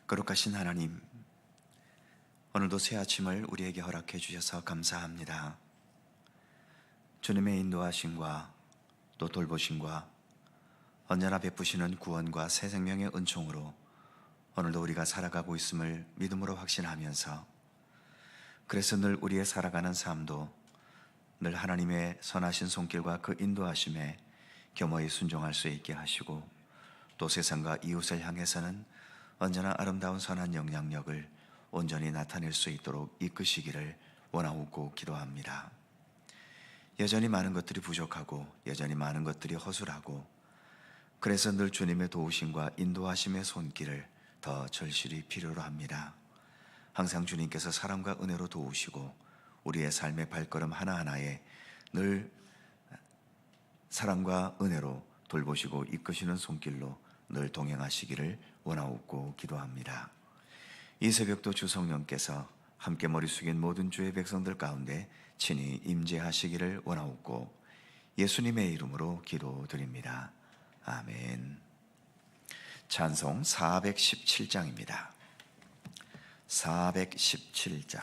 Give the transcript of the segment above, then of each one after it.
거룩하신 하나님, 오늘도 새 아침을 우리에게 허락해 주셔서 감사합니다. 주님의 인도하심과 또 돌보심과 언제나 베푸시는 구원과 새 생명의 은총으로 오늘도 우리가 살아가고 있음을 믿음으로 확신하면서, 그래서 늘 우리의 살아가는 삶도 늘 하나님의 선하신 손길과 그 인도하심에 겸허히 순종할 수 있게 하시고, 또 세상과 이웃을 향해서는 언제나 아름다운 선한 영향력을 온전히 나타낼 수 있도록 이끄시기를 원하고 기도합니다. 여전히 많은 것들이 부족하고 여전히 많은 것들이 허술하고, 그래서 늘 주님의 도우심과 인도하심의 손길을 더 절실히 필요로 합니다. 항상 주님께서 사랑과 은혜로 도우시고 우리의 삶의 발걸음 하나하나에 늘 사랑과 은혜로 돌보시고 이끄시는 손길로 늘 동행하시기를 원하옵고 기도합니다. 이 새벽도 주 성령께서 함께 머리 숙인 모든 주의 백성들 가운데 친히 임재하시기를 원하옵고 예수님의 이름으로 기도드립니다. 아멘. 찬송 417장입니다. 417장.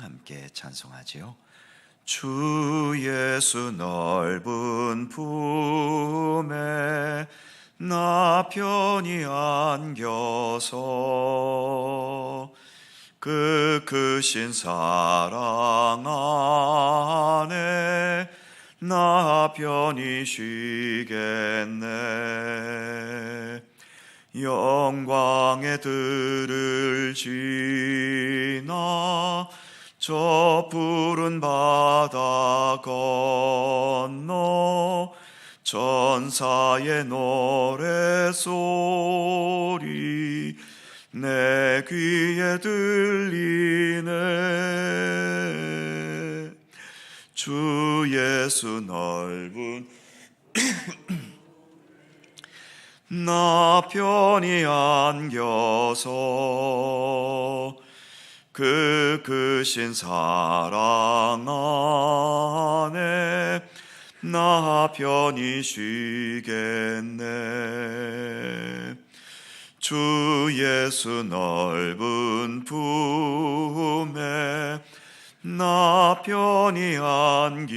함께 찬송하지요. 주 예수 넓은 품에 나 편히 안겨서 그 크신 사랑 안에 나 편히 쉬겠네. 영광의 들을 지나 저 푸른 바다 건너 전사의 노래소리 내 귀에 들리네. 주 예수 넓은 나 편히 안겨서 그 크신 사랑 안에 나 편히 쉬겠네. 주 예수 넓은 품에 나 편히 안기니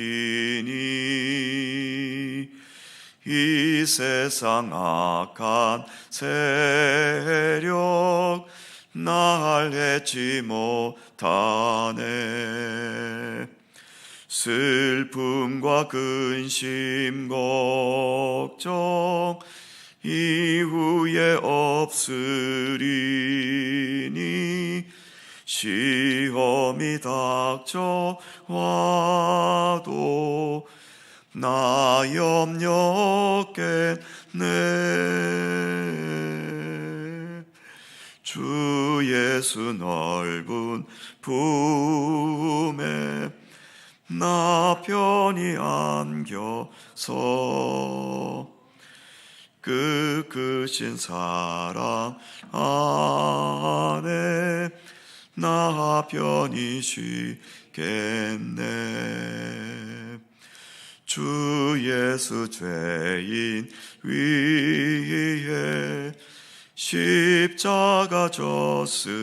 이 세상 악한 세력 날 해치 못하네. 슬픔과 근심 걱정 이후에 없으리니 시험이 닥쳐와도 나 염려 없겠네. 주 예수 넓은 품에 나 편히 안겨서 그 크신 사랑 안에 나 편히 쉬겠네. 주 예수 죄인 위에 십자가 졌으니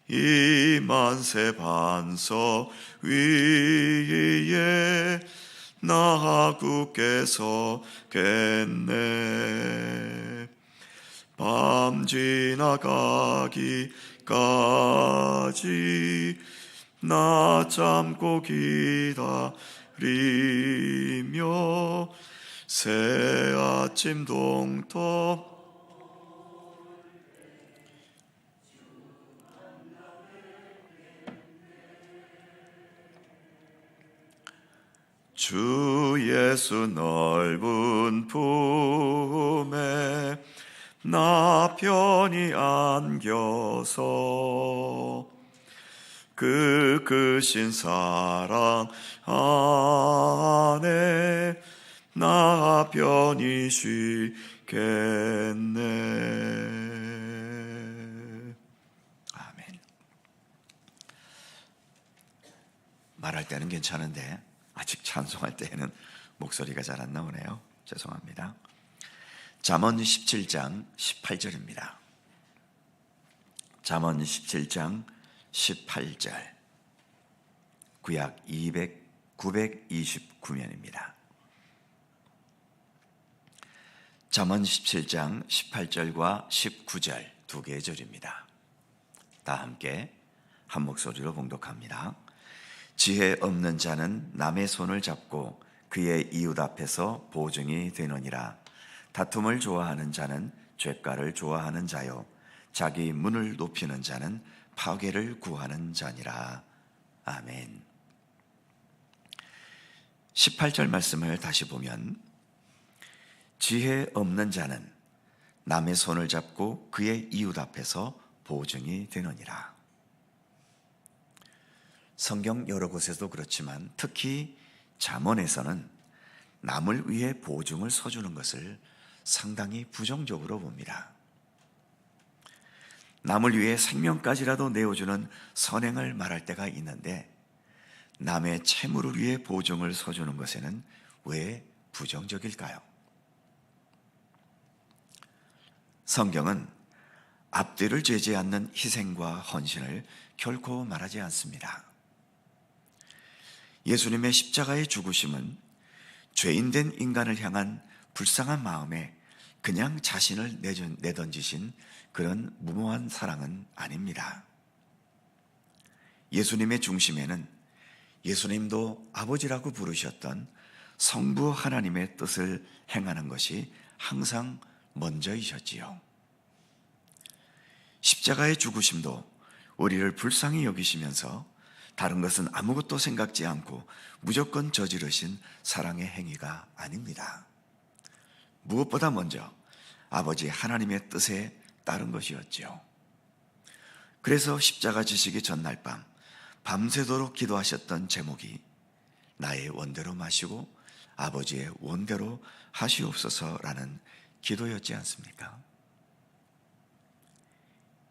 이 만세 반석 위에 나 굳게 서겠네. 밤 지나가기까지 나 참고 기다리며 새 아침 동터 주 예수 넓은 품에 나 편히 안겨서 그 크신 사랑 안에 나 편히 쉬겠네. 아멘. 말할 때는 괜찮은데 아직 찬송할 때에는 목소리가 잘 안 나오네요. 죄송합니다. 잠언 17장 18절입니다. 잠언 17장 18절, 구약 929면입니다. 잠언 17장 18절과 19절 두 개의 절입니다. 다 함께 한 목소리로 봉독합니다. 지혜 없는 자는 남의 손을 잡고 그의 이웃 앞에서 보증이 되느니라. 다툼을 좋아하는 자는 죗가를 좋아하는 자요, 자기 문을 높이는 자는 파괴를 구하는 자니라. 아멘. 18절 말씀을 다시 보면, 지혜 없는 자는 남의 손을 잡고 그의 이웃 앞에서 보증이 되느니라. 성경 여러 곳에도 그렇지만 특히 잠언에서는 남을 위해 보증을 서주는 것을 상당히 부정적으로 봅니다. 남을 위해 생명까지라도 내어주는 선행을 말할 때가 있는데, 남의 채무를 위해 보증을 서주는 것에는 왜 부정적일까요? 성경은 앞뒤를 죄지 않는 희생과 헌신을 결코 말하지 않습니다. 예수님의 십자가의 죽으심은 죄인된 인간을 향한 불쌍한 마음에 그냥 자신을 내던지신 그런 무모한 사랑은 아닙니다. 예수님의 중심에는 예수님도 아버지라고 부르셨던 성부 하나님의 뜻을 행하는 것이 항상 먼저이셨지요. 십자가의 죽으심도 우리를 불쌍히 여기시면서 다른 것은 아무것도 생각지 않고 무조건 저지르신 사랑의 행위가 아닙니다. 무엇보다 먼저 아버지 하나님의 뜻에 따른 것이었지요. 그래서 십자가 지시기 전날 밤 밤새도록 기도하셨던 제목이 나의 원대로 마시고 아버지의 원대로 하시옵소서라는 기도였지 않습니까?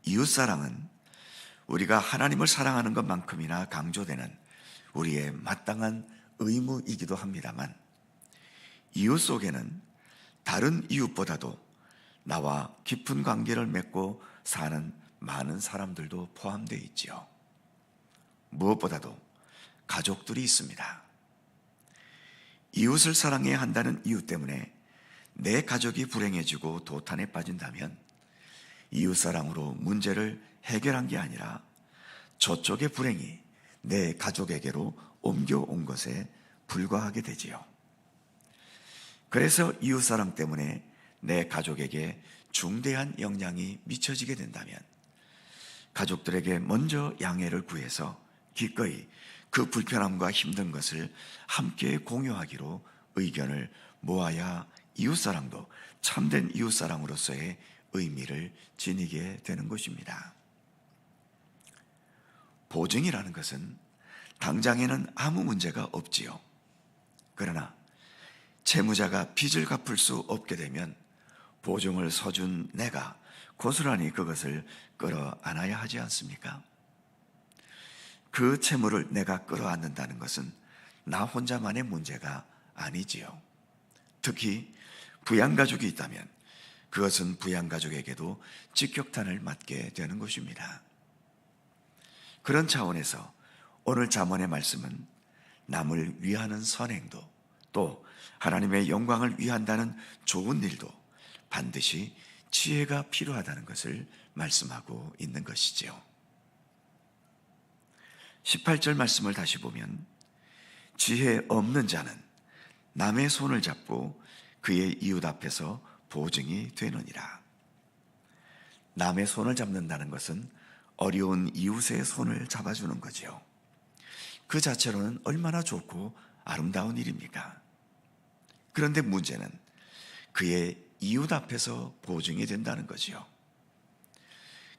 이웃사랑은 우리가 하나님을 사랑하는 것만큼이나 강조되는 우리의 마땅한 의무이기도 합니다만, 이웃 속에는 다른 이웃보다도 나와 깊은 관계를 맺고 사는 많은 사람들도 포함되어 있지요. 무엇보다도 가족들이 있습니다. 이웃을 사랑해야 한다는 이유 때문에 내 가족이 불행해지고 도탄에 빠진다면 이웃사랑으로 문제를 해결한 게 아니라 저쪽의 불행이 내 가족에게로 옮겨온 것에 불과하게 되지요. 그래서 이웃사랑 때문에 내 가족에게 중대한 영향이 미쳐지게 된다면 가족들에게 먼저 양해를 구해서 기꺼이 그 불편함과 힘든 것을 함께 공유하기로 의견을 모아야 이웃사랑도 참된 이웃사랑으로서의 의미를 지니게 되는 것입니다. 보증이라는 것은 당장에는 아무 문제가 없지요. 그러나 채무자가 빚을 갚을 수 없게 되면 보증을 서준 내가 고스란히 그것을 끌어안아야 하지 않습니까? 그 채무를 내가 끌어안는다는 것은 나 혼자만의 문제가 아니지요. 특히 부양가족이 있다면 그것은 부양가족에게도 직격탄을 맞게 되는 것입니다. 그런 차원에서 오늘 잠언의 말씀은 남을 위하는 선행도, 또 하나님의 영광을 위한다는 좋은 일도 반드시 지혜가 필요하다는 것을 말씀하고 있는 것이지요. 18절 말씀을 다시 보면, 지혜 없는 자는 남의 손을 잡고 그의 이웃 앞에서 보증이 되느니라. 남의 손을 잡는다는 것은 어려운 이웃의 손을 잡아주는 거지요. 그 자체로는 얼마나 좋고 아름다운 일입니까? 그런데 문제는 그의 이웃 앞에서 보증이 된다는 거지요.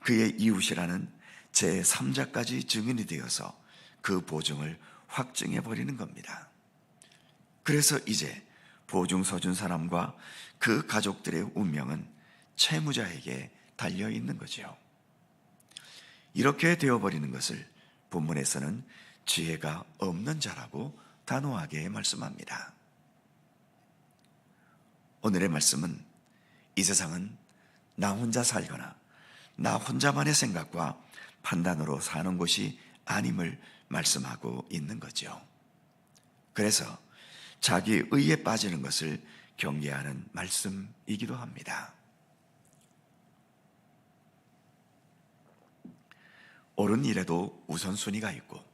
그의 이웃이라는 제3자까지 증인이 되어서 그 보증을 확증해 버리는 겁니다. 그래서 이제 보증 서준 사람과 그 가족들의 운명은 채무자에게 달려 있는 거지요. 이렇게 되어버리는 것을 본문에서는 지혜가 없는 자라고 단호하게 말씀합니다. 오늘의 말씀은 이 세상은 나 혼자 살거나 나 혼자만의 생각과 판단으로 사는 곳이 아님을 말씀하고 있는 거죠. 그래서 자기 의에 빠지는 것을 경계하는 말씀이기도 합니다. 옳은 일에도 우선순위가 있고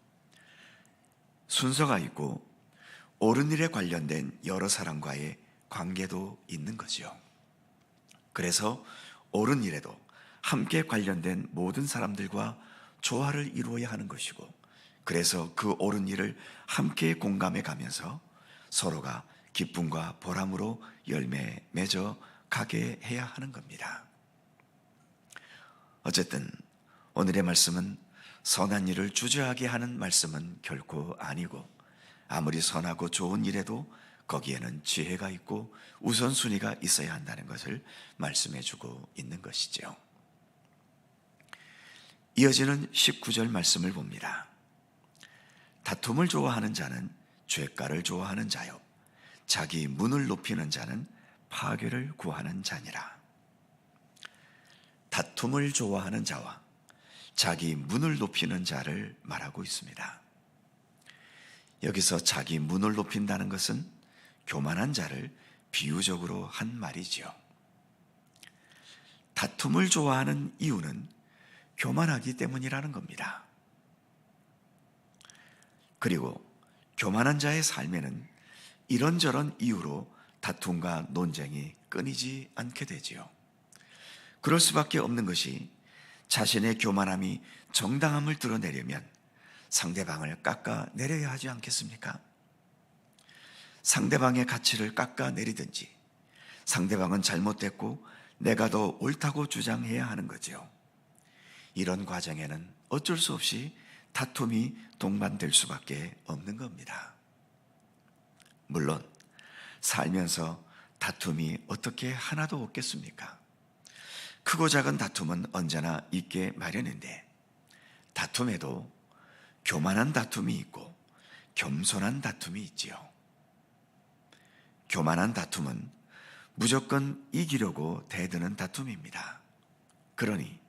순서가 있고 옳은 일에 관련된 여러 사람과의 관계도 있는 거죠. 그래서 옳은 일에도 함께 관련된 모든 사람들과 조화를 이루어야 하는 것이고, 그래서 그 옳은 일을 함께 공감해 가면서 서로가 기쁨과 보람으로 열매 맺어 가게 해야 하는 겁니다. 어쨌든 오늘의 말씀은 선한 일을 주저하게 하는 말씀은 결코 아니고, 아무리 선하고 좋은 일에도 거기에는 지혜가 있고 우선순위가 있어야 한다는 것을 말씀해 주고 있는 것이죠. 이어지는 19절 말씀을 봅니다. 다툼을 좋아하는 자는 죄가를 좋아하는 자요, 자기 문을 높이는 자는 파괴를 구하는 자니라. 다툼을 좋아하는 자와 자기 문을 높이는 자를 말하고 있습니다. 여기서 자기 문을 높인다는 것은 교만한 자를 비유적으로 한 말이지요. 다툼을 좋아하는 이유는 교만하기 때문이라는 겁니다. 그리고 교만한 자의 삶에는 이런저런 이유로 다툼과 논쟁이 끊이지 않게 되지요. 그럴 수밖에 없는 것이, 자신의 교만함이 정당함을 드러내려면 상대방을 깎아내려야 하지 않겠습니까? 상대방의 가치를 깎아내리든지 상대방은 잘못됐고 내가 더 옳다고 주장해야 하는 거죠. 이런 과정에는 어쩔 수 없이 다툼이 동반될 수밖에 없는 겁니다. 물론 살면서 다툼이 어떻게 하나도 없겠습니까? 크고 작은 다툼은 언제나 있게 마련인데, 다툼에도 교만한 다툼이 있고 겸손한 다툼이 있지요. 교만한 다툼은 무조건 이기려고 대드는 다툼입니다. 그러니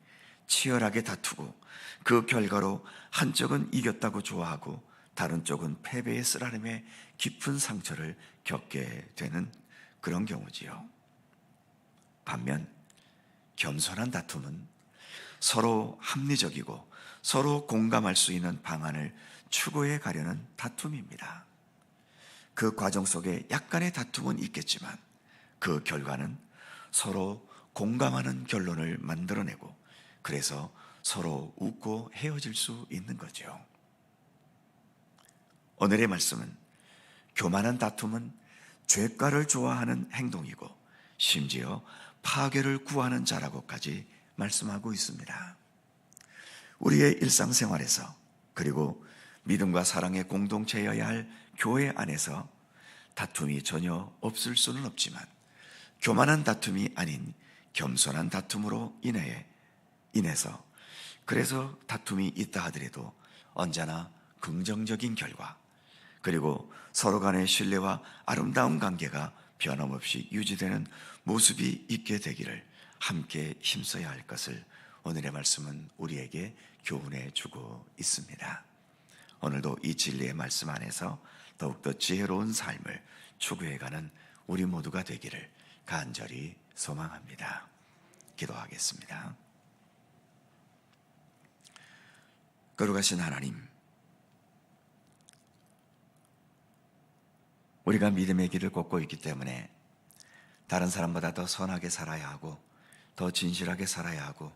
치열하게 다투고 그 결과로 한쪽은 이겼다고 좋아하고 다른 쪽은 패배의 쓰라림에 깊은 상처를 겪게 되는 그런 경우지요. 반면 겸손한 다툼은 서로 합리적이고 서로 공감할 수 있는 방안을 추구해 가려는 다툼입니다. 그 과정 속에 약간의 다툼은 있겠지만 그 결과는 서로 공감하는 결론을 만들어내고, 그래서 서로 웃고 헤어질 수 있는 거죠. 오늘의 말씀은 교만한 다툼은 죄가를 좋아하는 행동이고 심지어 파괴를 구하는 자라고까지 말씀하고 있습니다. 우리의 일상생활에서, 그리고 믿음과 사랑의 공동체여야 할 교회 안에서 다툼이 전혀 없을 수는 없지만, 교만한 다툼이 아닌 겸손한 다툼으로 인해서 그래서 다툼이 있다 하더라도 언제나 긍정적인 결과, 그리고 서로 간의 신뢰와 아름다운 관계가 변함없이 유지되는 모습이 있게 되기를 함께 힘써야 할 것을 오늘의 말씀은 우리에게 교훈해 주고 있습니다. 오늘도 이 진리의 말씀 안에서 더욱더 지혜로운 삶을 추구해가는 우리 모두가 되기를 간절히 소망합니다. 기도하겠습니다. 거룩하신 하나님, 우리가 믿음의 길을 걷고 있기 때문에 다른 사람보다 더 선하게 살아야 하고 더 진실하게 살아야 하고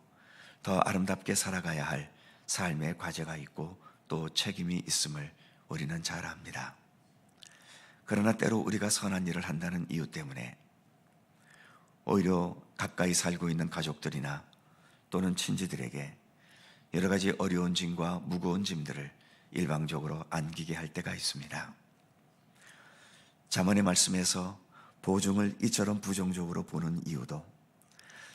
더 아름답게 살아가야 할 삶의 과제가 있고 또 책임이 있음을 우리는 잘 압니다. 그러나 때로 우리가 선한 일을 한다는 이유 때문에 오히려 가까이 살고 있는 가족들이나 또는 친지들에게 여러 가지 어려운 짐과 무거운 짐들을 일방적으로 안기게 할 때가 있습니다. 잠언의 말씀에서 보증을 이처럼 부정적으로 보는 이유도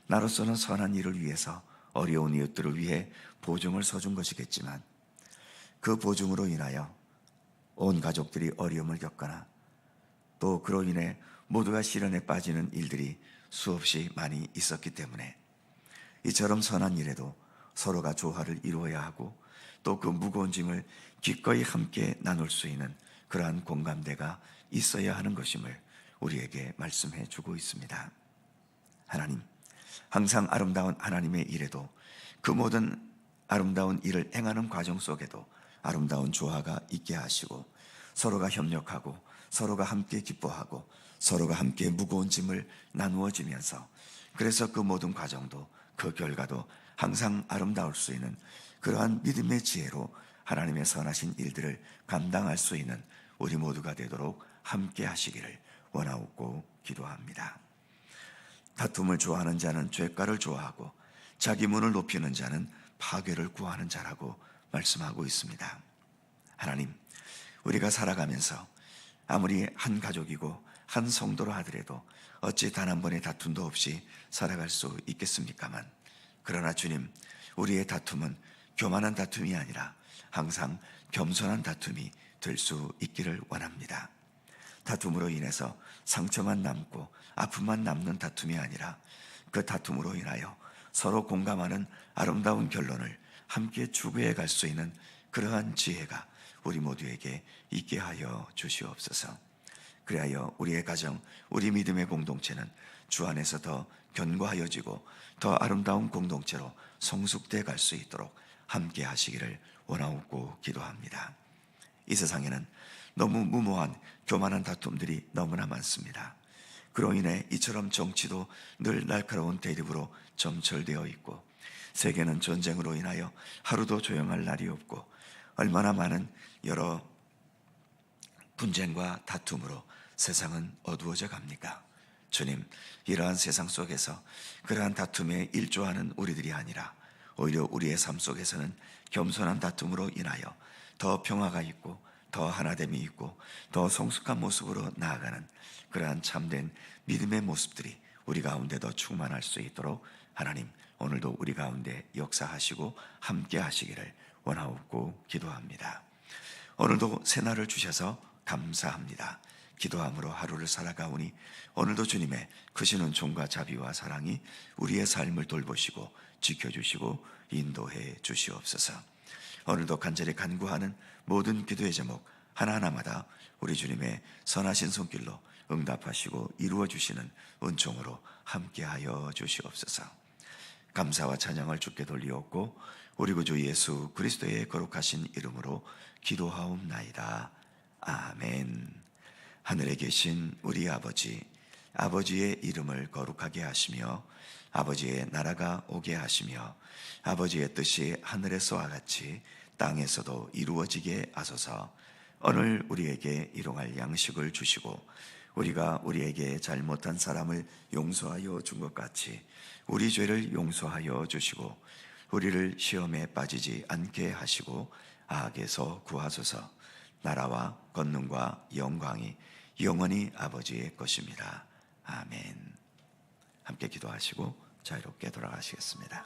나로서는 선한 일을 위해서 어려운 이웃들을 위해 보증을 서준 것이겠지만 그 보증으로 인하여 온 가족들이 어려움을 겪거나 또 그로 인해 모두가 시련에 빠지는 일들이 수없이 많이 있었기 때문에 이처럼 선한 일에도 서로가 조화를 이루어야 하고 또 그 무거운 짐을 기꺼이 함께 나눌 수 있는 그러한 공감대가 있어야 하는 것임을 우리에게 말씀해 주고 있습니다. 하나님, 항상 아름다운 하나님의 일에도 그 모든 아름다운 일을 행하는 과정 속에도 아름다운 조화가 있게 하시고 서로가 협력하고 서로가 함께 기뻐하고 서로가 함께 무거운 짐을 나누어지면서 그래서 그 모든 과정도 그 결과도 항상 아름다울 수 있는 그러한 믿음의 지혜로 하나님의 선하신 일들을 감당할 수 있는 우리 모두가 되도록 함께 하시기를 원하옵고 기도합니다. 다툼을 좋아하는 자는 죄가를 좋아하고 자기 문을 높이는 자는 파괴를 구하는 자라고 말씀하고 있습니다. 하나님, 우리가 살아가면서 아무리 한 가족이고 한 성도로 하더라도 어찌 단 한 번의 다툼도 없이 살아갈 수 있겠습니까만, 그러나 주님, 우리의 다툼은 교만한 다툼이 아니라 항상 겸손한 다툼이 될 수 있기를 원합니다. 다툼으로 인해서 상처만 남고 아픔만 남는 다툼이 아니라 그 다툼으로 인하여 서로 공감하는 아름다운 결론을 함께 추구해 갈 수 있는 그러한 지혜가 우리 모두에게 있게 하여 주시옵소서. 그리하여 우리의 가정, 우리 믿음의 공동체는 주 안에서 더 견고하여지고 더 아름다운 공동체로 성숙돼 갈 수 있도록 함께 하시기를 원하옵고 기도합니다. 이 세상에는 너무 무모한 교만한 다툼들이 너무나 많습니다. 그로 인해 이처럼 정치도 늘 날카로운 대립으로 점철되어 있고 세계는 전쟁으로 인하여 하루도 조용할 날이 없고 얼마나 많은 여러 분쟁과 다툼으로 세상은 어두워져 갑니까? 주님, 이러한 세상 속에서 그러한 다툼에 일조하는 우리들이 아니라 오히려 우리의 삶 속에서는 겸손한 다툼으로 인하여 더 평화가 있고 더 하나됨이 있고 더 성숙한 모습으로 나아가는 그러한 참된 믿음의 모습들이 우리 가운데 더 충만할 수 있도록 하나님, 오늘도 우리 가운데 역사하시고 함께 하시기를 원하옵고 기도합니다. 오늘도 새날을 주셔서 감사합니다. 기도함으로 하루를 살아가오니 오늘도 주님의 크신 은총과 자비와 사랑이 우리의 삶을 돌보시고 지켜주시고 인도해 주시옵소서. 오늘도 간절히 간구하는 모든 기도의 제목 하나하나마다 우리 주님의 선하신 손길로 응답하시고 이루어 주시는 은총으로 함께하여 주시옵소서. 감사와 찬양을 주께 돌리옵고 우리 구주 예수 그리스도의 거룩하신 이름으로 기도하옵나이다. 아멘. 하늘에 계신 우리 아버지, 아버지의 이름을 거룩하게 하시며 아버지의 나라가 오게 하시며 아버지의 뜻이 하늘에서와 같이 땅에서도 이루어지게 하소서. 오늘 우리에게 일용할 양식을 주시고 우리가 우리에게 잘못한 사람을 용서하여 준 것 같이 우리 죄를 용서하여 주시고 우리를 시험에 빠지지 않게 하시고 악에서 구하소서. 나라와 권능과 영광이 영원히 아버지의 것입니다. 아멘. 함께 기도하시고 자유롭게 돌아가시겠습니다.